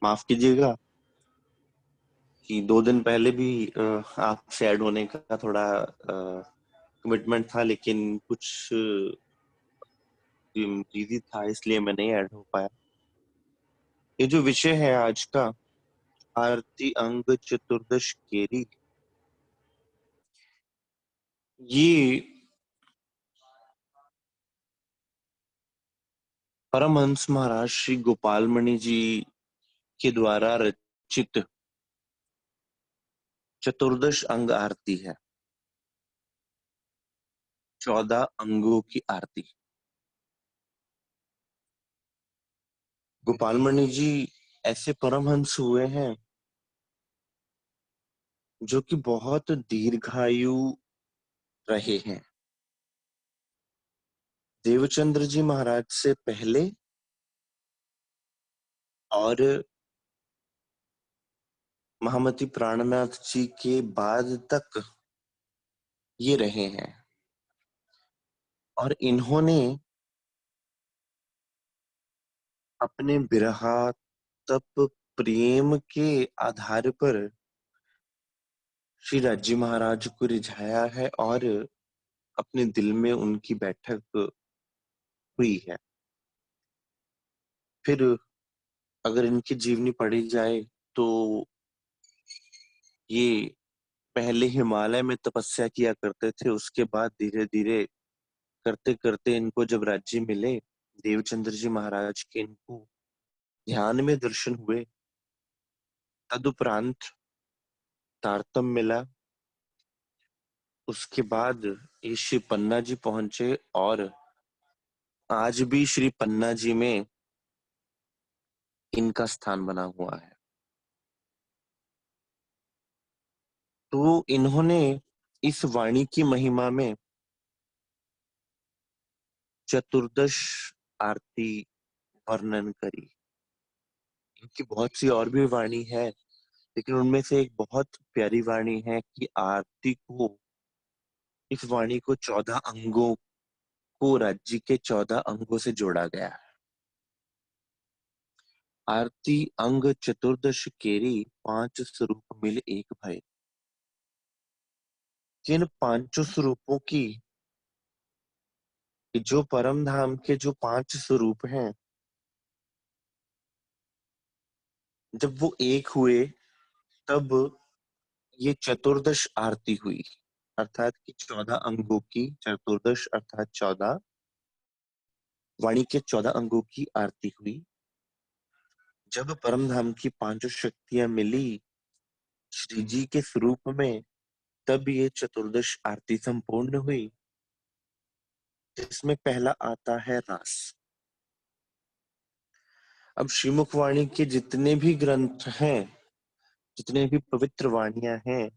माफ कीजिएगा कि 2 दिन पहले भी आपसे ऐड होने का थोड़ा कमिटमेंट था, लेकिन कुछ बिजी था, इसलिए मैं नहीं ऐड हो पाया। ये जो विषय है आज का, आरती अंग चतुर्दश केरी, ये परमहंस महाराज श्री गोपाल मणि जी के द्वारा रचित चतुर्दश अंग आरती है। 14 अंगों की आरती। गोपाल मणि जी ऐसे परमहंस हुए हैं जो कि बहुत दीर्घायु रहे हैं। देवचंद्र जी महाराज से पहले और महामती प्राणनाथ जी के बाद तक ये रहे हैं, और इन्होंने अपने बिरहा तप प्रेम के आधार पर श्री राज्य महाराज को रिझाया है और अपने दिल में उनकी बैठक हुई है। फिर अगर इनकी जीवनी पढ़ी जाए तो ये पहले हिमालय में तपस्या किया करते थे, उसके बाद धीरे धीरे करते करते इनको जब राज्य मिले, देवचंद्र जी महाराज के इनको ध्यान में दर्शन हुए, तदुपरांत तारतम मिला। उसके बाद ये श्री पन्ना जी पहुंचे और आज भी श्री पन्ना जी में इनका स्थान बना हुआ है। तो इन्होंने इस वाणी की महिमा में चतुर्दश आरती वर्णन करी। इनकी बहुत सी और भी वाणी है, लेकिन उनमें से एक बहुत प्यारी वाणी है कि आरती को, इस वाणी को 14 अंगों को राज्य के 14 अंगों से जोड़ा गया है। आरती अंग चतुर्दश केरी, 5 स्वरूप मिल एक भय। जिन 5 स्वरूपों की, जो परम धाम के जो 5 स्वरूप हैं, जब वो एक हुए तब ये चतुर्दश आरती हुई। अर्थात कि 14 अंगों की चतुर्दश अर्थात 14 वाणी के 14 अंगों की आरती हुई। जब परम धाम की 5 शक्तियां मिली श्री जी के स्वरूप में, तब ये चतुर्दश आरती संपूर्ण हुई, जिसमें पहला आता है रास। अब श्रीमुख वाणी के जितने भी ग्रंथ हैं, जितने भी पवित्र वाणियां हैं,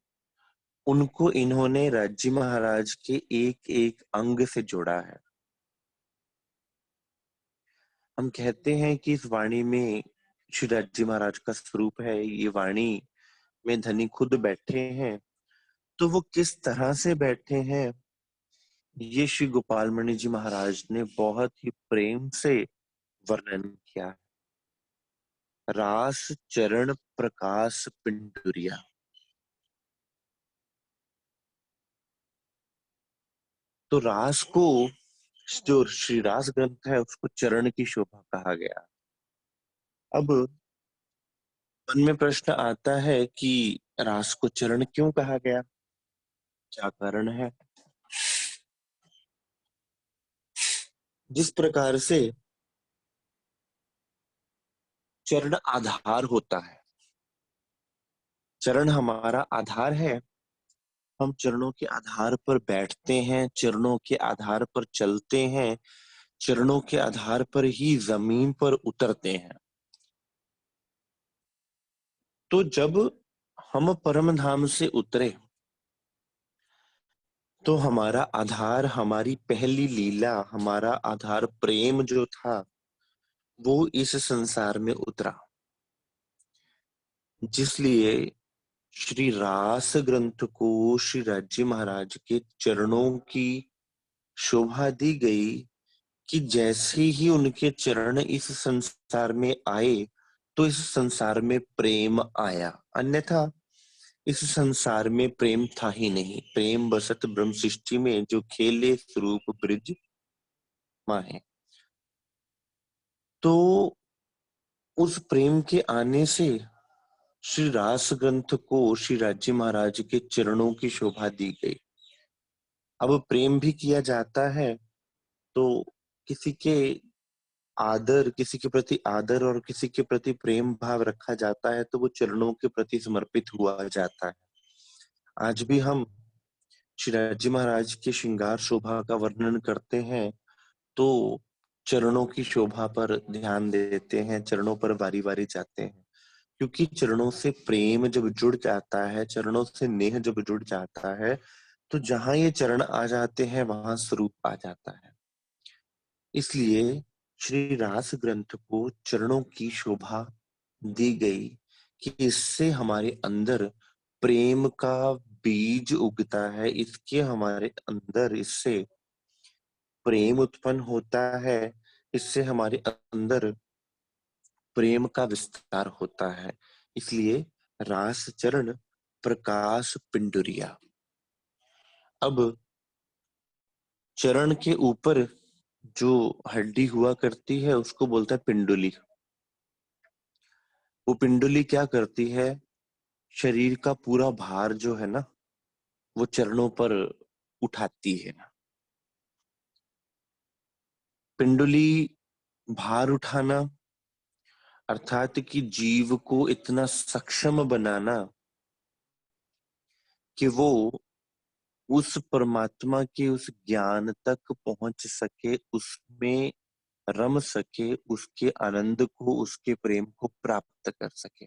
उनको इन्होंने राज्य महाराज के एक एक अंग से जोड़ा है। हम कहते हैं कि इस वाणी में श्री राज्य महाराज का स्वरूप है, ये वाणी में धनी खुद बैठे हैं। तो वो किस तरह से बैठे हैं, ये श्री गोपाल मणि जी महाराज ने बहुत ही प्रेम से वर्णन किया है। रास चरण प्रकाश पिंडुरिया। तो रास को, जो श्री रास ग्रंथ है, उसको चरण की शोभा कहा गया। अब मन में प्रश्न आता है कि रास को चरण क्यों कहा गया, क्या कारण है। जिस प्रकार से चरण आधार होता है, चरण हमारा आधार है, हम चरणों के आधार पर बैठते हैं, चरणों के आधार पर चलते हैं, चरणों के आधार पर ही जमीन पर उतरते हैं। तो जब हम परम धाम से उतरे, तो हमारा आधार, हमारी पहली लीला, हमारा आधार प्रेम जो था, वो इस संसार में उतरा। जिसलिए श्री रास ग्रंथ को श्री राज्य महाराज के चरणों की शोभा दी गई कि जैसे ही उनके चरण इस संसार में आए, तो इस संसार में प्रेम आया, अन्यथा इस संसार में प्रेम था ही नहीं। प्रेम बसत ब्रह्म सृष्टि में, जो खेले स्वरूप ब्रिज माहे। तो उस प्रेम के आने से श्री रास ग्रंथ को श्री राजी महाराज के चरणों की शोभा दी गई। अब प्रेम भी किया जाता है तो किसी के किसी के प्रति आदर और किसी के प्रति प्रेम भाव रखा जाता है तो वो चरणों के प्रति समर्पित हुआ जाता है। आज भी हम श्री राजी महाराज के श्रृंगार शोभा का वर्णन करते हैं तो चरणों की शोभा पर ध्यान देते हैं, चरणों पर बारी बारी जाते हैं, क्योंकि चरणों से प्रेम जब जुड़ जाता है, चरणों से नेह जब जुड़ जाता है, तो जहां ये चरण आ जाते हैं वहां स्वरूप आ जाता है। इसलिए श्री रास ग्रंथ को चरणों की शोभा दी गई कि इससे हमारे अंदर प्रेम का बीज उगता है, इसके हमारे अंदर इससे प्रेम उत्पन्न होता है, इससे हमारे अंदर प्रेम का विस्तार होता है। इसलिए रास चरण प्रकाश पिंडुरिया। अब चरण के ऊपर जो हड्डी हुआ करती है उसको बोलता है पिंडुली। वो पिंडुली क्या करती है, शरीर का पूरा भार जो है ना वो चरणों पर उठाती है। पिंडुली भार उठाना अर्थात कि जीव को इतना सक्षम बनाना कि वो उस परमात्मा के उस ज्ञान तक पहुंच सके, उसमें रम सके, उसके आनंद को, उसके प्रेम को प्राप्त कर सके।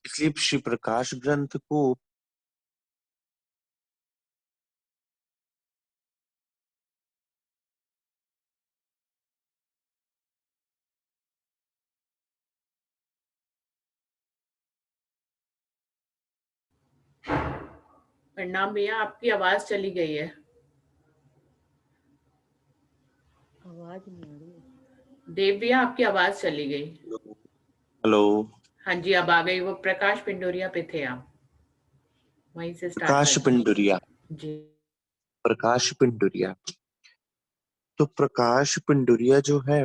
इसलिए श्री प्रकाश ग्रंथ को प्रणाम भैया, आपकी आवाज चली गई है। आवाज नहीं आ रही। देव भैया, आपकी आवाज चली गई। हेलो, हाँ जी, अब आ गई। वो प्रकाश पिंडोरिया पे थे आप, वहीं से स्टार्ट प्रकाश कर पिंडुरिया। जी। प्रकाश पिंडुरिया, तो प्रकाश पिंडुरिया जो है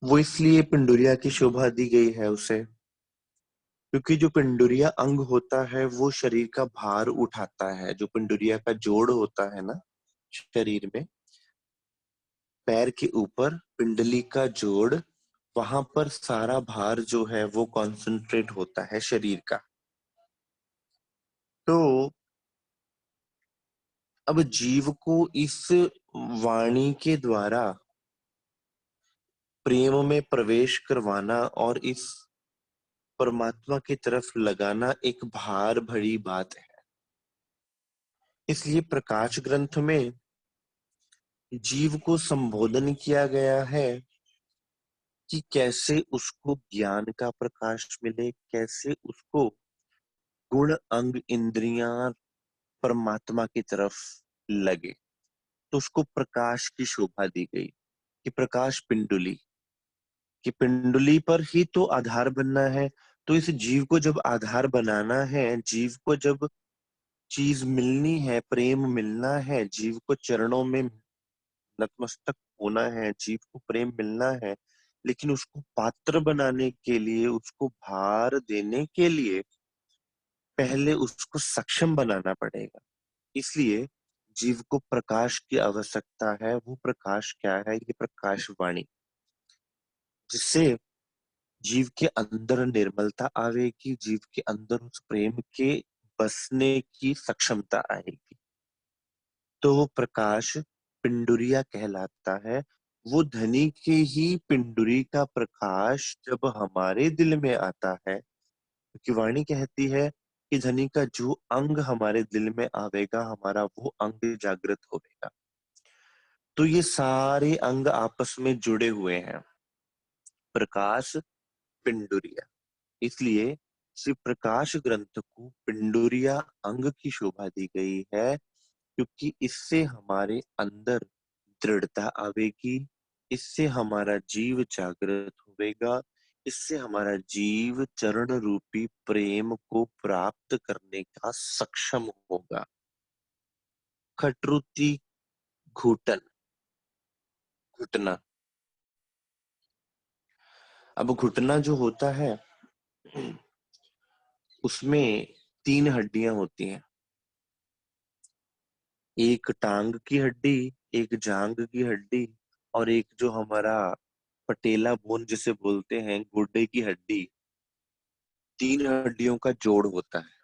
वो इसलिए पिंडुरिया की शोभा दी गई है उसे, क्योंकि जो पिंडुरिया अंग होता है वो शरीर का भार उठाता है। जो पिंडुरिया का जोड़ होता है ना शरीर में, पैर के ऊपर पिंडली का जोड़, वहां पर सारा भार जो है वो कॉन्सेंट्रेट होता है शरीर का। तो अब जीव को इस वाणी के द्वारा प्रेम में प्रवेश करवाना और इस परमात्मा की तरफ लगाना एक भार भरी बात है। इसलिए प्रकाश ग्रंथ में जीव को संबोधन किया गया है कि कैसे उसको ज्ञान का प्रकाश मिले, कैसे उसको गुण अंग इंद्रियां परमात्मा की तरफ लगे। तो उसको प्रकाश की शोभा दी गई कि प्रकाश पिंडुली, कि पिंडुली पर ही तो आधार बनना है। तो इस जीव को जब आधार बनाना है, जीव को जब चीज मिलनी है, प्रेम मिलना है, जीव को चरणों में नतमस्तक होना है, जीव को प्रेम मिलना है, लेकिन उसको पात्र बनाने के लिए, उसको भार देने के लिए पहले उसको सक्षम बनाना पड़ेगा। इसलिए जीव को प्रकाश की आवश्यकता है। वो प्रकाश क्या है? ये प्रकाश वाणी, जिससे जीव के अंदर निर्मलता आवेगी, जीव के अंदर उस प्रेम के बसने की सक्षमता आएगी। तो वो प्रकाश पिंडुरिया कहलाता है। वो धनी के ही पिंडुरी का प्रकाश जब हमारे दिल में आता है, क्योंकि वाणी कहती है कि धनी का जो अंग हमारे दिल में आवेगा, हमारा वो अंग जागृत होगा। तो ये सारे अंग आपस में जुड़े हुए हैं, प्रकाश पिंडुरिया। इसलिए श्री प्रकाश ग्रंथ को पिंडुरिया अंग की शोभा दी गई है, क्योंकि इससे हमारे अंदर दृढ़ता आवेगी, इससे हमारा जीव जागृत होवेगा, इससे हमारा जीव चरण रूपी प्रेम को प्राप्त करने का सक्षम होगा। खटरुति घुटन, घुटना। अब घुटना जो होता है उसमें 3 हड्डियां होती हैं। एक टांग की हड्डी, एक जांग की हड्डी और एक जो हमारा पटेला बोन जिसे बोलते हैं, गुर्दे की हड्डी। 3 हड्डियों का जोड़ होता है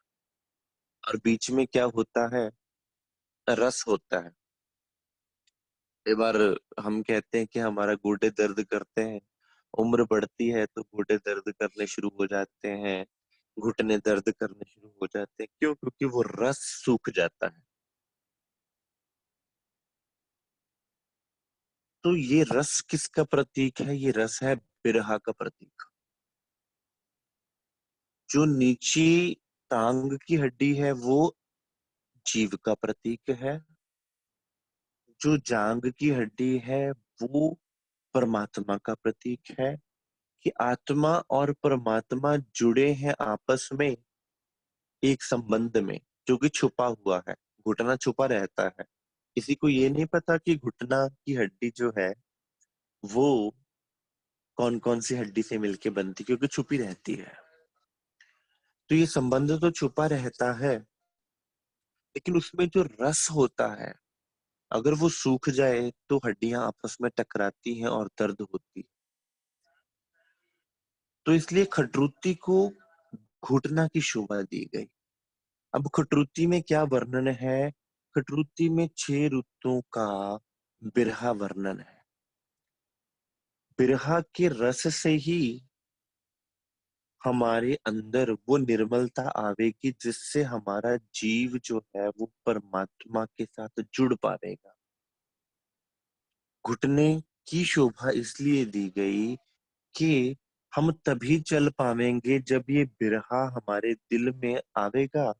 और बीच में क्या होता है? रस होता है। कई बार हम कहते हैं कि हमारा गुर्दे दर्द करते हैं, उम्र बढ़ती है तो गुर्दे दर्द करने शुरू हो जाते हैं, घुटने दर्द करने शुरू हो जाते हैं। क्यों? क्योंकि वो रस सूख जाता है। तो ये रस किसका प्रतीक है? ये रस है बिरहा का प्रतीक। जो नीची टांग की हड्डी है वो जीव का प्रतीक है। जो जांग की हड्डी है वो परमात्मा का प्रतीक है, कि आत्मा और परमात्मा जुड़े हैं आपस में एक संबंध में, जो कि छुपा हुआ है। घुटना छुपा रहता है। किसी को ये नहीं पता कि घुटना की हड्डी जो है वो कौन कौन सी हड्डी से मिलके बनती, क्योंकि छुपी रहती है। तो ये संबंध तो छुपा रहता है, लेकिन उसमें जो रस होता है अगर वो सूख जाए तो हड्डियां आपस में टकराती हैं और दर्द होती है। तो इसलिए खटरुती को घुटना की शोभा दी गई। अब खटरुती में क्या वर्णन है? खटरुती में 6 ऋतुओं का बिरहा वर्णन है। बिरहा के रस से ही हमारे अंदर वो निर्मलता आवेगी जिससे हमारा जीव जो है वो परमात्मा के साथ जुड़ पाएगा। घुटने की शोभा इसलिए दी गई कि हम तभी चल पावेंगे जब ये बिरहा हमारे दिल में आवेगा,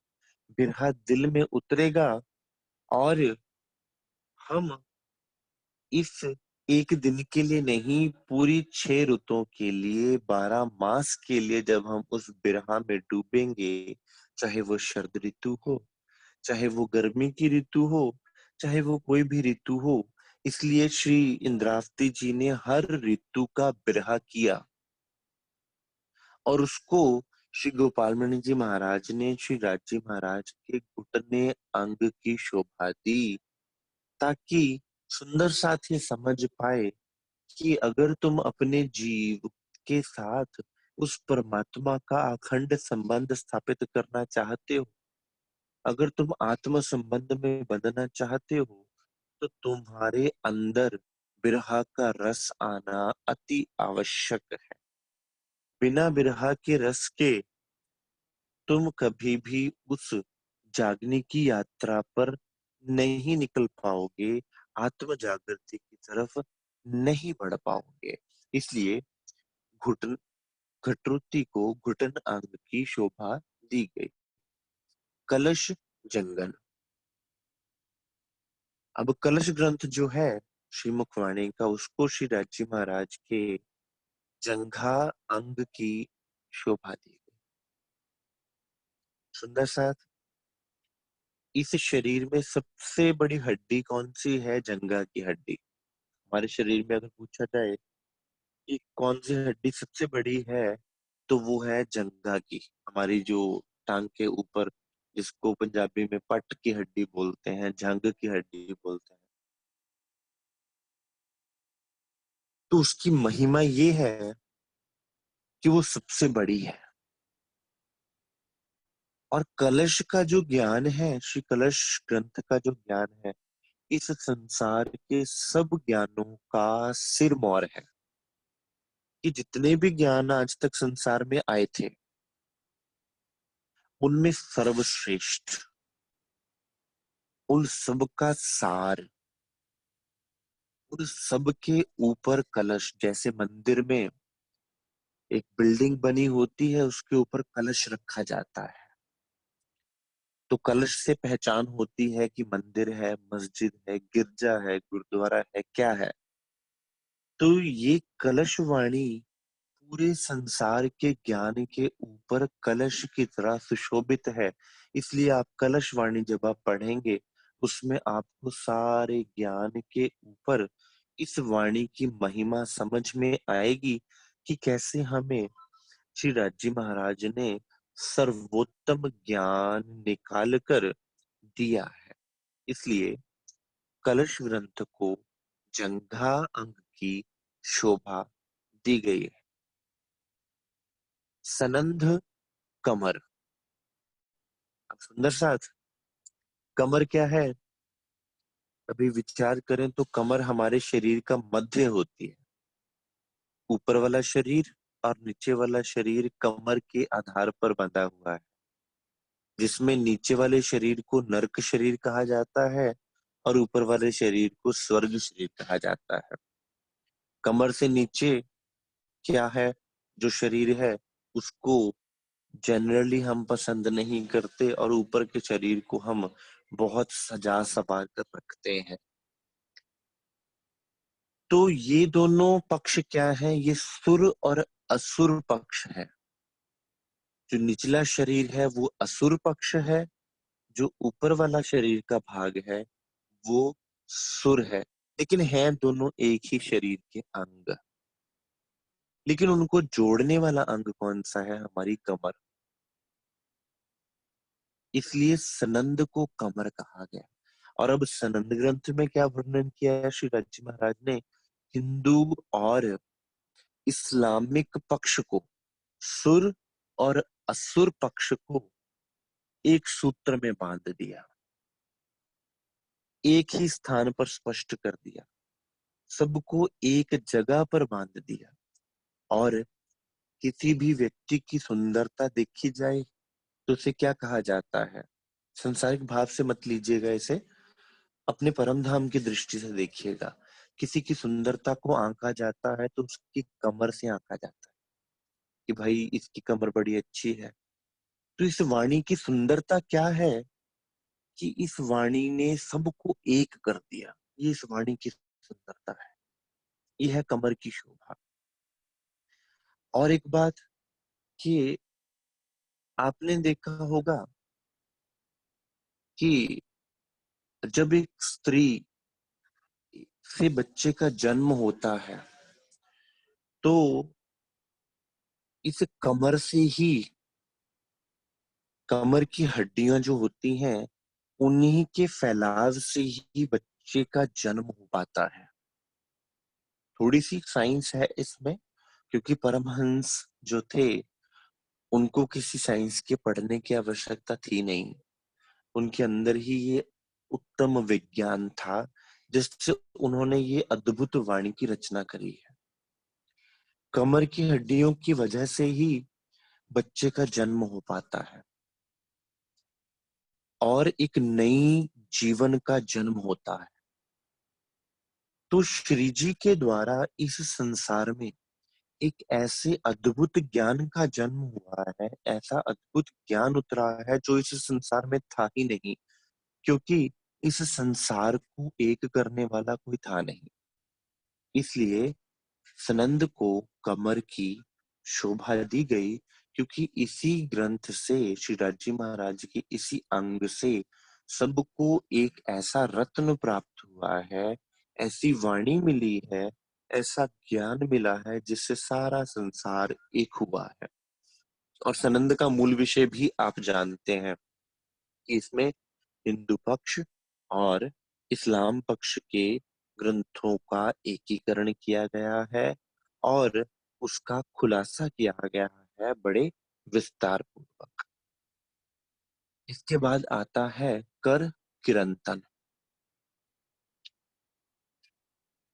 बिरहा दिल में उतरेगा और हम इस एक दिन के लिए नहीं, पूरी 6 ऋतुओं के लिए, 12 मास के लिए जब हम उस बिरहा में डूबेंगे, चाहे वो शरद ऋतु हो, चाहे वो गर्मी की ऋतु हो, चाहे वो कोई भी ऋतु हो। इसलिए श्री इंद्रावती जी ने हर ऋतु का बिरहा किया और उसको श्री गोपालमणि जी महाराज ने श्री राज जी महाराज के घुटने अंग की शोभा दी, ताकि सुंदर साथ ये समझ पाए कि अगर तुम अपने जीव के साथ उस परमात्मा का अखंड संबंध स्थापित करना चाहते हो, अगर तुम आत्म संबंध में बंधना चाहते हो, तो तुम्हारे अंदर बिरहा का रस आना अति आवश्यक है। बिना बिरहा के रस के तुम कभी भी उस जागने की यात्रा पर नहीं निकल पाओगे, आत्म जागृति की तरफ नहीं बढ़ पाओगे। इसलिए घुटन खटरुती को घुटन अंग की शोभा दी गई। कलश जंगन। अब कलश ग्रंथ जो है श्री मुखवाणी का, उसको श्री राजी महाराज के जंघा अंग की शोभा दी गई। सुंदर साथ, इस शरीर में सबसे बड़ी हड्डी कौन सी है? जंघा की हड्डी। हमारे शरीर में अगर पूछा जाए कि कौन सी हड्डी सबसे बड़ी है, तो वो है जंघा की। हमारी जो टांग के ऊपर, जिसको पंजाबी में पट की हड्डी बोलते हैं, जंग की हड्डी बोलते हैं। तो उसकी महिमा ये है कि वो सबसे बड़ी है। और कलश का जो ज्ञान है, श्री कलश ग्रंथ का जो ज्ञान है, इस संसार के सब ज्ञानों का सिरमौर है। कि जितने भी ज्ञान आज तक संसार में आए थे, उनमें सर्वश्रेष्ठ, उन सब का सार, उन सब के ऊपर कलश। जैसे मंदिर में एक बिल्डिंग बनी होती है, उसके ऊपर कलश रखा जाता है, तो कलश से पहचान होती है कि मंदिर है, मस्जिद है, गिरजा है, गुरुद्वारा है, क्या है। तो ये कलश वाणी पूरे संसार के ज्ञान के ऊपर कलश की तरह सुशोभित है। इसलिए आप कलश वाणी जब आप पढ़ेंगे उसमें आपको सारे ज्ञान के ऊपर इस वाणी की महिमा समझ में आएगी कि कैसे हमें श्री राजी महाराज ने सर्वोत्तम ज्ञान निकाल कर दिया है। इसलिए कलश ग्रंथ को जंघा अंग की शोभा दी गई है। सनंध कमर। अब सुंदर साथ, कमर क्या है? अभी विचार करें तो कमर हमारे शरीर का मध्य होती है। ऊपर वाला शरीर और नीचे वाला शरीर कमर के आधार पर बंधा हुआ है, जिसमें नीचे वाले शरीर को नरक शरीर कहा जाता है और ऊपर वाले शरीर को स्वर्ग शरीर कहा जाता है। कमर से नीचे क्या है? जो शरीर है उसको जनरली हम पसंद नहीं करते और ऊपर के शरीर को हम बहुत सजा संवार कर रखते हैं। तो ये दोनों पक्ष क्या है? ये सुर और असुर पक्ष है। जो निचला शरीर है वो असुर पक्ष है, जो ऊपर वाला शरीर का भाग है वो सुर है। लेकिन है दोनों एक ही शरीर के अंग। लेकिन उनको जोड़ने वाला अंग कौन सा है? हमारी कमर। इसलिए सनंद को कमर कहा गया। और अब सनंद ग्रंथ में क्या वर्णन किया है श्री राजी महाराज ने? हिंदू और इस्लामिक पक्ष को, सुर और असुर पक्ष को एक सूत्र में बांध दिया, एक ही स्थान पर स्पष्ट कर दिया, सबको एक जगह पर बांध दिया। और किसी भी व्यक्ति की सुंदरता देखी जाए तो उसे क्या कहा जाता है? संसारिक भाव से मत लीजिएगा इसे, अपने परम धाम की दृष्टि से देखिएगा। किसी की सुंदरता को आंका जाता है तो उसकी कमर से आंका जाता है कि भाई इसकी कमर बड़ी अच्छी है। तो इस वाणी की सुंदरता क्या है कि इस वाणी ने सबको एक कर दिया। ये इस वाणी की सुंदरता है, ये है कमर की शोभा। और एक बात कि आपने देखा होगा कि जब एक स्त्री से बच्चे का जन्म होता है तो इस कमर से ही, कमर की हड्डियां जो होती हैं उन्हीं के फैलाव से ही बच्चे का जन्म हो पाता है। थोड़ी सी साइंस है इसमें, क्योंकि परमहंस जो थे उनको किसी साइंस के पढ़ने की आवश्यकता थी नहीं। उनके अंदर ही ये उत्तम विज्ञान था जिससे उन्होंने ये अद्भुत वाणी की रचना करी है। कमर की हड्डियों की वजह से ही बच्चे का जन्म हो पाता है और एक नई जीवन का जन्म होता है। तो श्री जी के द्वारा इस संसार में एक ऐसे अद्भुत ज्ञान का जन्म हुआ है, ऐसा अद्भुत ज्ञान उतरा है जो इस संसार में था ही नहीं, क्योंकि इस संसार को एक करने वाला कोई था नहीं। इसलिए सनंद को कमर की शोभा दी गई, क्योंकि इसी ग्रंथ से, श्री राजी महाराज के इसी अंग से सबको एक ऐसा रत्न प्राप्त हुआ है, ऐसी वाणी मिली है, ऐसा ज्ञान मिला है जिससे सारा संसार एक हुआ है। और सनंद का मूल विषय भी आप जानते हैं कि इसमें हिंदू पक्ष और इस्लाम पक्ष के ग्रंथों का एकीकरण किया गया है और उसका खुलासा किया गया है बड़े विस्तार पूर्वक। इसके बाद आता है कर किरंतन।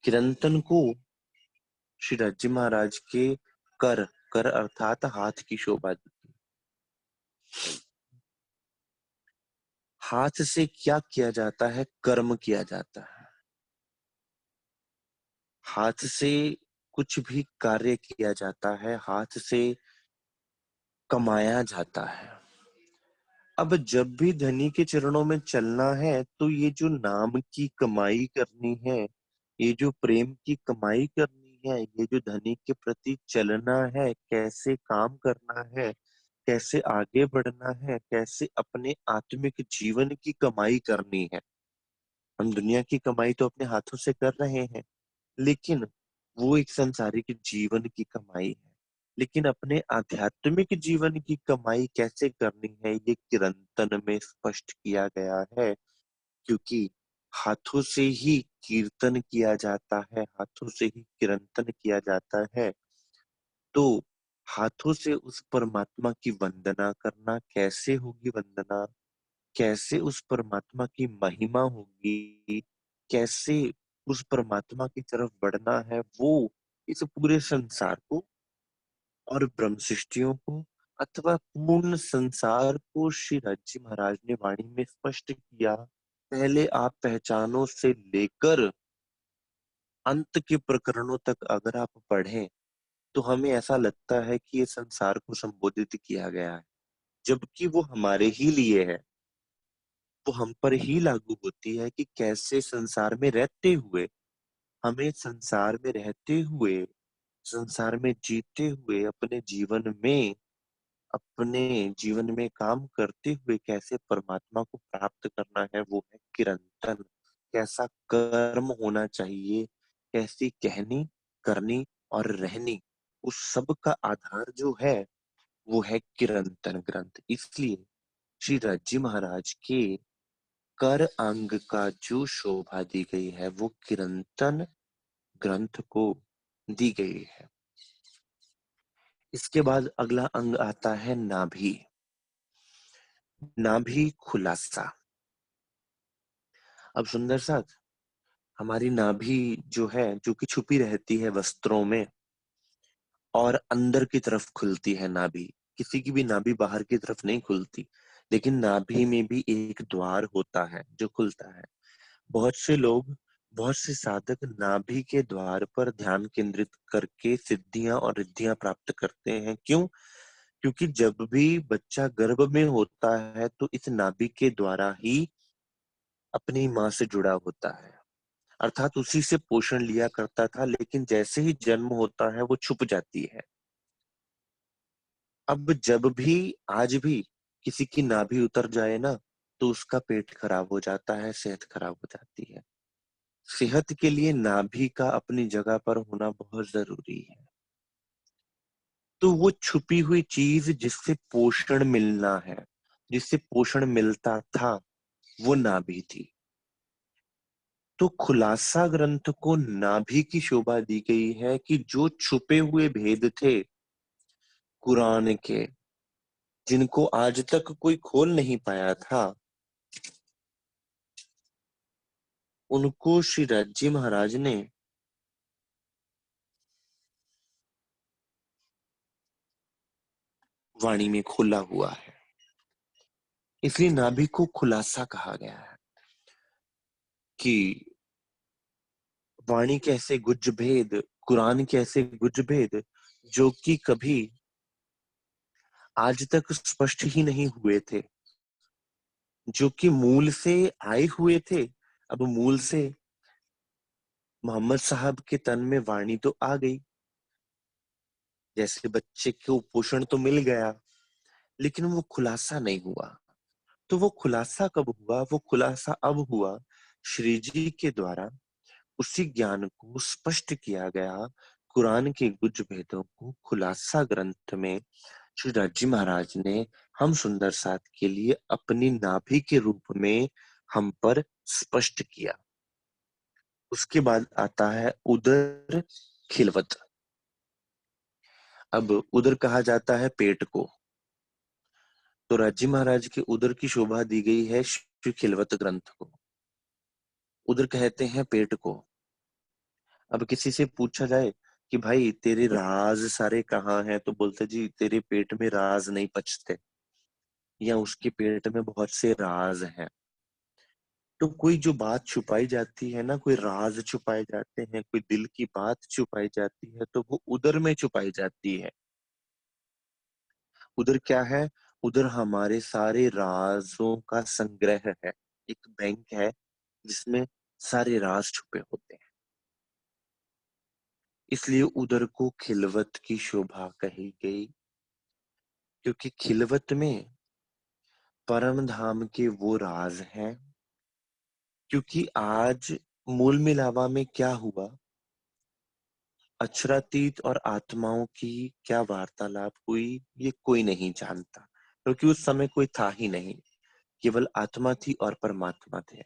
किरंतन को श्री राजी महाराज के कर, कर अर्थात हाथ की शोभा दी। हाथ से क्या किया जाता है? कर्म किया जाता है। हाथ से कुछ भी कार्य किया जाता है, हाथ से कमाया जाता है। अब जब भी धनी के चरणों में चलना है तो ये जो नाम की कमाई करनी है, ये जो प्रेम की कमाई करनी है, ये जो धनी के प्रति चलना है, कैसे काम करना है, कैसे आगे बढ़ना है, कैसे अपने आत्मिक जीवन की कमाई करनी है। हम दुनिया की कमाई तो अपने हाथों से कर रहे हैं, लेकिन वो एक सांसारिक जीवन की कमाई है। लेकिन अपने आध्यात्मिक जीवन की कमाई कैसे करनी है, ये किरंतन में स्पष्ट किया गया है। क्योंकि हाथों से ही कीर्तन किया जाता है, हाथों से ही किरंतन किया जाता है। तो हाथों से उस परमात्मा की वंदना करना, कैसे होगी वंदना, कैसे उस परमात्मा की महिमा होगी, कैसे उस परमात्मा की तरफ बढ़ना है, वो इस पूरे संसार को और ब्रह्म सृष्टियों को अथवा पूर्ण संसार को श्री राजी महाराज ने वाणी में स्पष्ट किया। पहले आप पहचानों से लेकर अंत के प्रकरणों तक अगर आप पढ़ें, तो हमें ऐसा लगता है कि ये संसार को संबोधित किया गया है, जबकि वो हमारे ही लिए है। वो हम पर ही लागू होती है कि कैसे संसार में रहते हुए, हमें संसार में रहते हुए, संसार में जीते हुए, अपने जीवन में काम करते हुए कैसे परमात्मा को प्राप्त करना है, वो है किरंतन। कैसा कर्म होना चाहिए, कैसी कहनी, करनी और रहनी, उस सब का आधार जो है वो है किरंतन ग्रंथ। इसलिए श्री राजी महाराज के कर अंग का जो शोभा दी गई है वो किरंतन ग्रंथ को दी गई है। इसके बाद अगला अंग आता है नाभि। नाभि खुलासा। अब सुंदर साथ, हमारी नाभि जो है, जो कि छुपी रहती है वस्त्रों में और अंदर की तरफ खुलती है नाभि। किसी की भी नाभि बाहर की तरफ नहीं खुलती, लेकिन नाभि में भी एक द्वार होता है जो खुलता है। बहुत से लोग, बहुत से साधक नाभि के द्वार पर ध्यान केंद्रित करके सिद्धियां और रिद्धियां प्राप्त करते हैं। क्यों? क्योंकि जब भी बच्चा गर्भ में होता है तो इस नाभि के द्वारा ही अपनी माँ से जुड़ा होता है, अर्थात उसी से पोषण लिया करता था। लेकिन जैसे ही जन्म होता है वो छुप जाती है। अब जब भी, आज भी किसी की नाभि उतर जाए ना, तो उसका पेट खराब हो जाता है, सेहत खराब हो जाती है। सेहत के लिए नाभि का अपनी जगह पर होना बहुत जरूरी है। तो वो छुपी हुई चीज जिससे पोषण मिलना है, जिससे पोषण मिलता था, वो नाभि थी। तो खुलासा ग्रंथ को नाभि की शोभा दी गई है कि जो छुपे हुए भेद थे कुरान के, जिनको आज तक कोई खोल नहीं पाया था, उनको श्री राजी महाराज ने वाणी में खोला हुआ है। इसलिए नाभि को खुलासा कहा गया है कि वाणी के ऐसे गुज भेद, कुरान के ऐसे गुज भेद जो कि कभी आज तक स्पष्ट ही नहीं हुए थे, जो कि मूल से आए हुए थे। अब मूल से मोहम्मद साहब के तन में वाणी तो आ गई, जैसे बच्चे को पोषण तो मिल गया, लेकिन वो खुलासा नहीं हुआ। तो वो खुलासा कब हुआ? वो खुलासा अब हुआ श्री जी के द्वारा। उसी ज्ञान को स्पष्ट किया गया, कुरान के गुज भेदों को खुलासा ग्रंथ में श्री राजी महाराज ने हम सुंदर साथ के लिए अपनी नाभि के रूप में हम पर स्पष्ट किया। उसके बाद आता है उदर खिलवत। अब उदर कहा जाता है पेट को, तो राजी महाराज के उदर की शोभा दी गई है श्री खिलवत ग्रंथ को। उदर कहते हैं पेट को। अब किसी से पूछा जाए कि भाई तेरे राज सारे कहाँ हैं, तो बोलते जी तेरे पेट में राज नहीं पचते, या उसके पेट में बहुत से राज हैं। तो कोई जो बात छुपाई जाती है ना, कोई राज छुपाए जाते हैं, कोई दिल की बात छुपाई जाती है, तो वो उदर में छुपाई जाती है। उधर क्या है? उधर हमारे सारे राजों का संग्रह है, एक बैंक है जिसमें सारे राज छुपे होते हैं। इसलिए उदर को खिलवत की शोभा कही गई, क्योंकि खिलवत में परम धाम के वो राज हैं। क्योंकि आज मूल मिलावा में क्या हुआ, अक्षरातीत और आत्माओं की क्या वार्तालाप हुई, ये कोई नहीं जानता, क्योंकि उस समय कोई था ही नहीं, केवल आत्मा थी और परमात्मा थे।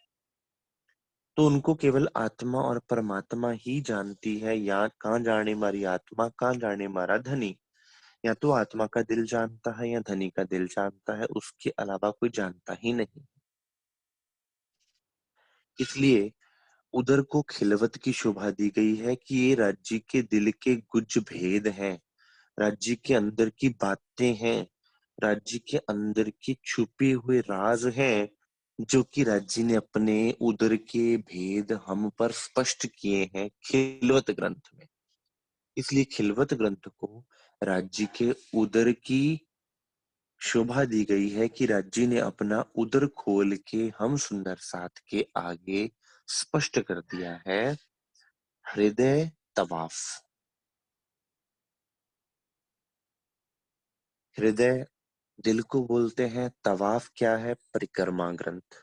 तो उनको केवल आत्मा और परमात्मा ही जानती है। या कहाँ जाने मारी आत्मा, कहाँ जाने मारा धनी। या तो आत्मा का दिल जानता है या धनी का दिल जानता है, उसके अलावा कोई जानता ही नहीं। इसलिए उधर को खिलवत की शोभा दी गई है कि ये राज्य के दिल के गुज भेद हैं, राज्य के अंदर की बातें हैं, राज्य के अंदर की छुपे हुए राज हैं, जो कि राज्य ने अपने उदर के भेद हम पर स्पष्ट किए हैं खिलवत ग्रंथ में। इसलिए खिलवत ग्रंथ को राज्य के उदर की शोभा दी गई है कि राज्य ने अपना उदर खोल के हम सुंदर साथ के आगे स्पष्ट कर दिया है। हृदय तवाफ। हृदय दिल को बोलते हैं, तवाफ क्या है, परिक्रमा ग्रंथ।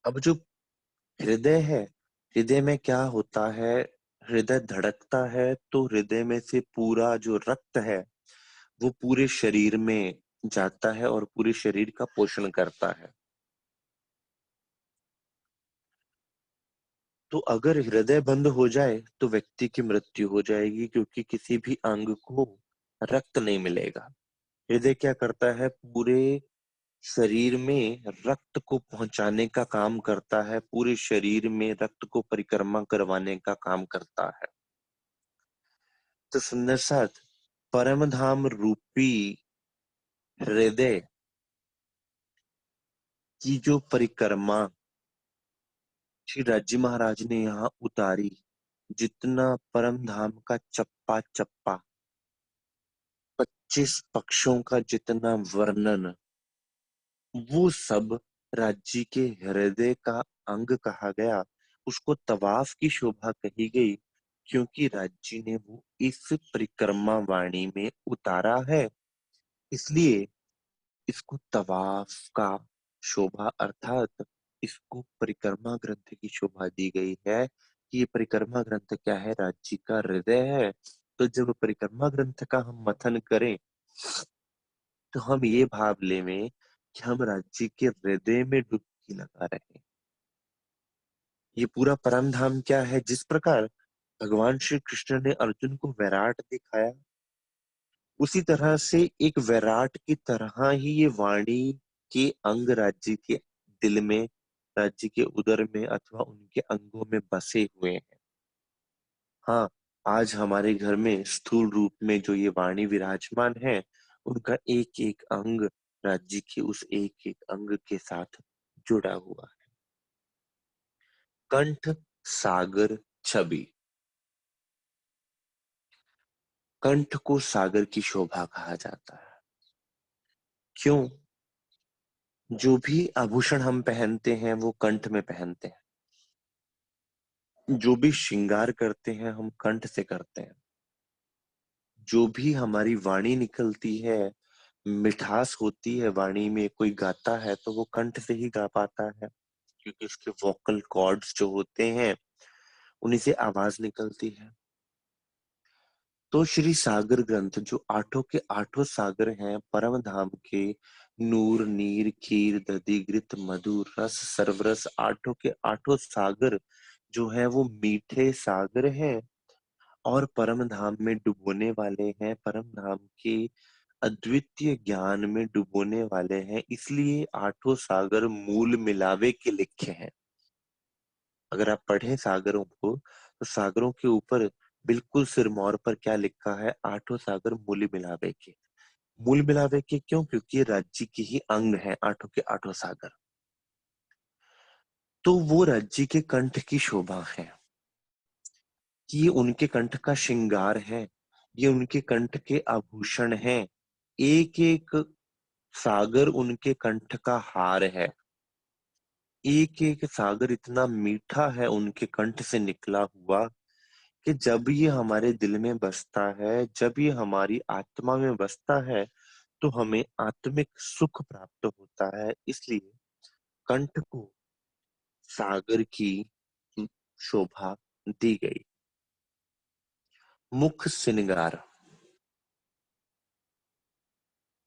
अब जो हृदय है, हृदय में क्या होता है, हृदय धड़कता है तो हृदय में से पूरा जो रक्त है वो पूरे शरीर में जाता है और पूरे शरीर का पोषण करता है। तो अगर हृदय बंद हो जाए तो व्यक्ति की मृत्यु हो जाएगी, क्योंकि किसी भी अंग को रक्त नहीं मिलेगा। हृदय क्या करता है, पूरे शरीर में रक्त को पहुंचाने का काम करता है, पूरे शरीर में रक्त को परिक्रमा करवाने का काम करता है। तो सुंदर साथ परम धाम रूपी हृदय की जो परिक्रमा श्री राज्य महाराज ने यहाँ उतारी, जितना परम धाम का चप्पा चप्पा, 25 पक्षों का जितना वर्णन, वो सब राज्य के हृदय का अंग कहा गया। उसको तवाफ की शोभा कही गई, क्योंकि राज्य ने वो इस परिक्रमा वाणी में उतारा है। इसलिए इसको तवाफ का शोभा, अर्थात इसको परिक्रमा ग्रंथ की शोभा दी गई है कि ये परिक्रमा ग्रंथ क्या है, राज्य का हृदय है। तो जब परिक्रमा ग्रंथ का हम मथन करें तो हम ये भाव लें कि हम राज्य के हृदय में डुबकी लगा रहे हैं। ये पूरा परम धाम क्या है, जिस प्रकार भगवान श्री कृष्ण ने अर्जुन को वैराट दिखाया, उसी तरह से एक वैराट की तरह ही ये वाणी के अंग राज्य के दिल में, राज्य के उदर में अथवा उनके अंगों में बसे हुए हैं। हाँ, आज हमारे घर में स्थूल रूप में जो ये वाणी विराजमान है, उनका एक एक अंग राज्य के उस एक एक अंग के साथ जुड़ा हुआ है। कंठ सागर छवि। कंठ को सागर की शोभा कहा जाता है। क्यों? जो भी आभूषण हम पहनते हैं वो कंठ में पहनते हैं, जो भी श्रृंगार करते हैं हम कंठ से करते हैं, जो भी हमारी वाणी निकलती है, मिठास होती है वाणी में, कोई गाता है तो वो कंठ से ही गा पाता है, क्योंकि उसके वोकल कॉर्ड्स जो होते हैं उन्हीं से आवाज निकलती है। तो श्री सागर ग्रंथ जो आठों के आठों सागर हैं परम धाम के, नूर नीर खीर दधि घृत मधु रस सर्वरस, आठों के आठों सागर जो है वो मीठे सागर हैं और परम धाम में डुबोने वाले हैं, परम धाम के अद्वितीय ज्ञान में डुबोने वाले हैं। इसलिए आठों सागर मूल मिलावे के लिखे हैं। अगर आप पढ़ें सागरों को तो सागरों के ऊपर बिल्कुल सिरमौर पर क्या लिखा है, आठों सागर मूल मिलावे के। मूल मिलावे के क्यों? क्योंकि ये राज्य के ही अंग है, आठों के आठों सागर। तो वो राज्य के कंठ की शोभा है कि ये उनके कंठ का श्रृंगार है, ये उनके कंठ के आभूषण हैं, एक एक सागर उनके कंठ का हार है। एक एक सागर इतना मीठा है उनके कंठ से निकला हुआ कि जब ये हमारे दिल में बसता है, जब ये हमारी आत्मा में बसता है, तो हमें आत्मिक सुख प्राप्त होता है। इसलिए कंठ को सागर की शोभा दी गई। मुख श्रृंगार,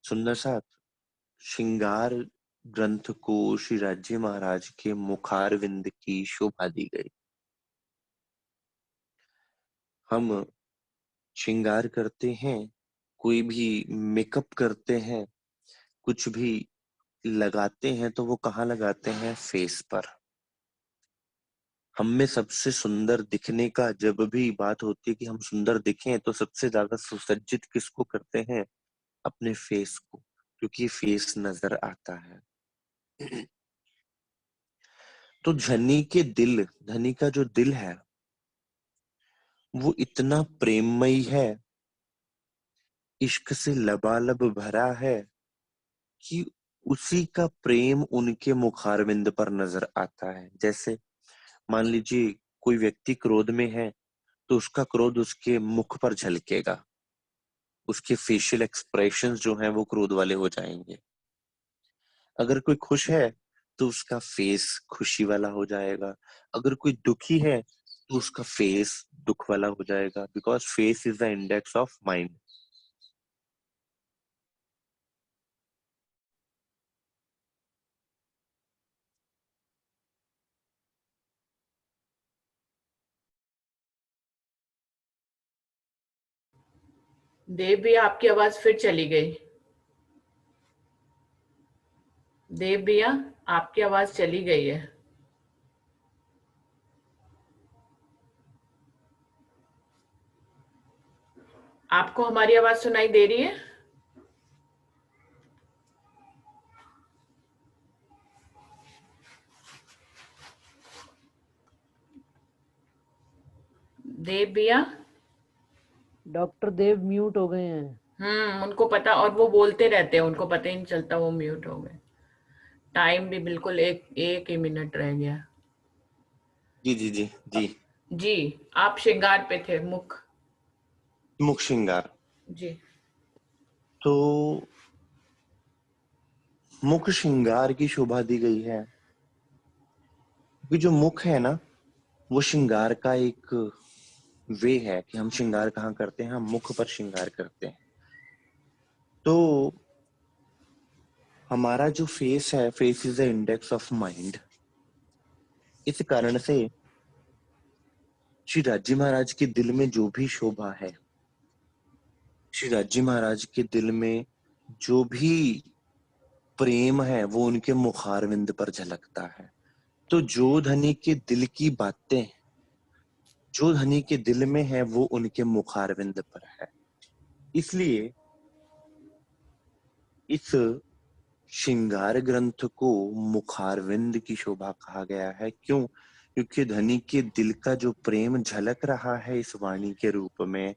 सुंदर साथ श्रृंगार ग्रंथ को श्री राज्य महाराज के मुखारविंद की शोभा दी गई। हम श्रृंगार करते हैं, कोई भी मेकअप करते हैं, कुछ भी लगाते हैं तो वो कहाँ लगाते हैं? फेस पर। हम में सबसे सुंदर दिखने का जब भी बात होती है कि हम सुंदर दिखें, तो सबसे ज्यादा सुसज्जित किसको करते हैं? अपने फेस को, क्योंकि फेस नजर आता है। तो धनी का जो दिल है वो इतना प्रेममयी है, इश्क से लबालब भरा है कि उसी का प्रेम उनके मुखारविंद पर नजर आता है। जैसे मान लीजिए कोई व्यक्ति क्रोध में है तो उसका क्रोध उसके मुख पर झलकेगा, उसके फेशियल एक्सप्रेशंस जो हैं वो क्रोध वाले हो जाएंगे। अगर कोई खुश है तो उसका फेस खुशी वाला हो जाएगा, अगर कोई दुखी है तो उसका फेस दुख वाला हो जाएगा, because face is the index of mind. Dev भैया आपकी आवाज फिर चली गई। देव भैया आपकी आवाज चली गई है। आपको हमारी आवाज सुनाई दे रही है? देव भैया? डॉक्टर देव म्यूट हो गए हैं। उनको पता, और वो बोलते रहते हैं, उनको पता ही नहीं चलता वो म्यूट हो गए। टाइम भी बिल्कुल एक ही मिनट रह गया। जी जी जी जी। जी, आप श्रृंगार पे थे, मुख श्रृंगार। जी। तो मुख श्रृंगार की शोभा दी गई है, क्योंकि जो मुख है ना वो श्रृंगार का एक वे है कि हम श्रृंगार कहाँ करते हैं? हम मुख पर श्रृंगार करते हैं। तो हमारा जो फेस है, face is the index of mind. इस कारण से श्री राज्य महाराज के दिल में जो भी शोभा है, श्री राज्य महाराज के दिल में जो भी प्रेम है, वो उनके मुखारविंद पर झलकता है। तो जो धनी के दिल की बातें जो धनी के दिल में है वो उनके मुखारविंद पर है। इसलिए इस श्रृंगार ग्रंथ को मुखारविंद की शोभा कहा गया है। क्यों? क्योंकि धनी के दिल का जो प्रेम झलक रहा है इस वाणी के रूप में,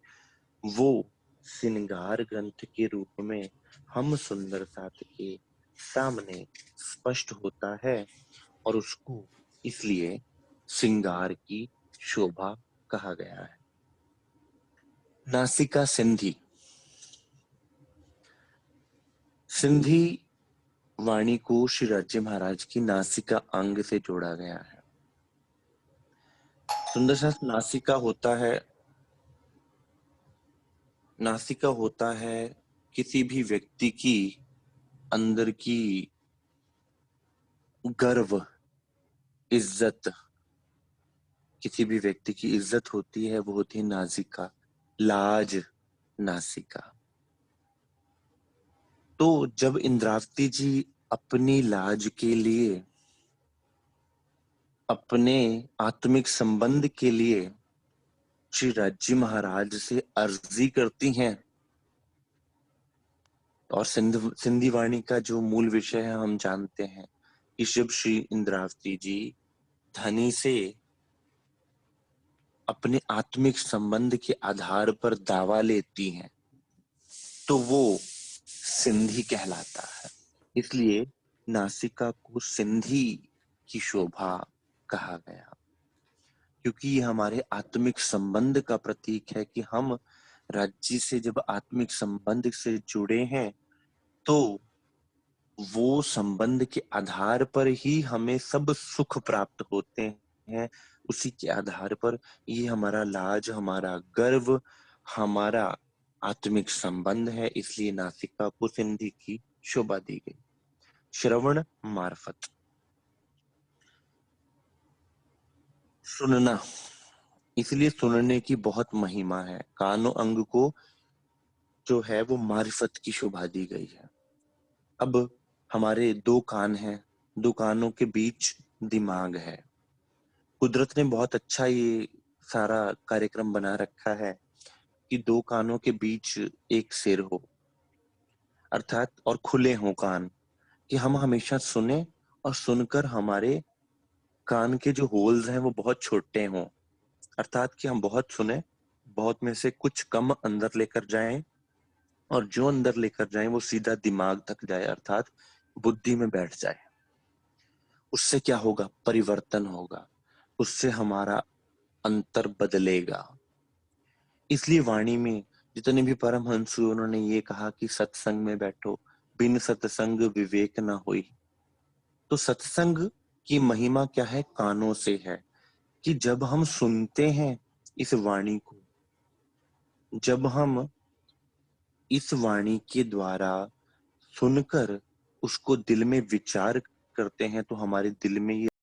वो श्रृंगार ग्रंथ के रूप में हम सुंदर साथ के सामने स्पष्ट होता है, और उसको इसलिए श्रृंगार की शोभा कहा गया है। नासिका सिंधी। सिंधी वाणी को श्री राज्य महाराज की नासिका अंग से जोड़ा गया है। सुंदर सा नासिका होता है किसी भी व्यक्ति की अंदर की गर्व, इज्जत। किसी भी व्यक्ति की इज्जत होती है वो होती है नासिका, लाज, नासिका। तो जब इंद्रावती जी अपनी लाज के लिए, अपने आत्मिक संबंध के लिए श्री राज्य महाराज से अर्जी करती हैं, और सिंधी वाणी का जो मूल विषय है हम जानते हैं कि जब श्री इंद्रावती जी धनी से अपने आत्मिक संबंध के आधार पर दावा लेती हैं तो वो सिंधी कहलाता है। इसलिए नासिका को सिंधी की शोभा कहा गया, क्योंकि ये हमारे आत्मिक संबंध का प्रतीक है कि हम राज्य से जब आत्मिक संबंध से जुड़े हैं तो वो संबंध के आधार पर ही हमें सब सुख प्राप्त होते हैं। उसी के आधार पर ये हमारा लाज, हमारा गर्व, हमारा आत्मिक संबंध है, इसलिए नासिका को सिंधी की शोभा दी गई। श्रवण मार्फत सुनना, इसलिए सुनने की बहुत महिमा है। कानों अंग को जो है वो मार्फत की शोभा दी गई है। अब हमारे दो कान हैं, दो कानों के बीच दिमाग है। कुदरत ने बहुत अच्छा ये सारा कार्यक्रम बना रखा है कि दो कानों के बीच एक सिर हो, अर्थात और खुले हों कान, कि हम हमेशा सुने और सुनकर हमारे कान के जो होल्स हैं वो बहुत छोटे हों, अर्थात कि हम बहुत सुने, बहुत में से कुछ कम अंदर लेकर जाएं और जो अंदर लेकर जाएं वो सीधा दिमाग तक जाए, अर्थात बुद्धि में बैठ जाए। उससे क्या होगा? परिवर्तन होगा, उससे हमारा अंतर बदलेगा। इसलिए वाणी में जितने भी परमहंस हुए उन्होंने ये कहा कि सत्संग में बैठो, बिन सत्संग विवेक ना होई। तो सत्संग की महिमा क्या है? कानों से है कि जब हम सुनते हैं इस वाणी को, जब हम इस वाणी के द्वारा सुनकर उसको दिल में विचार करते हैं तो हमारे दिल में ये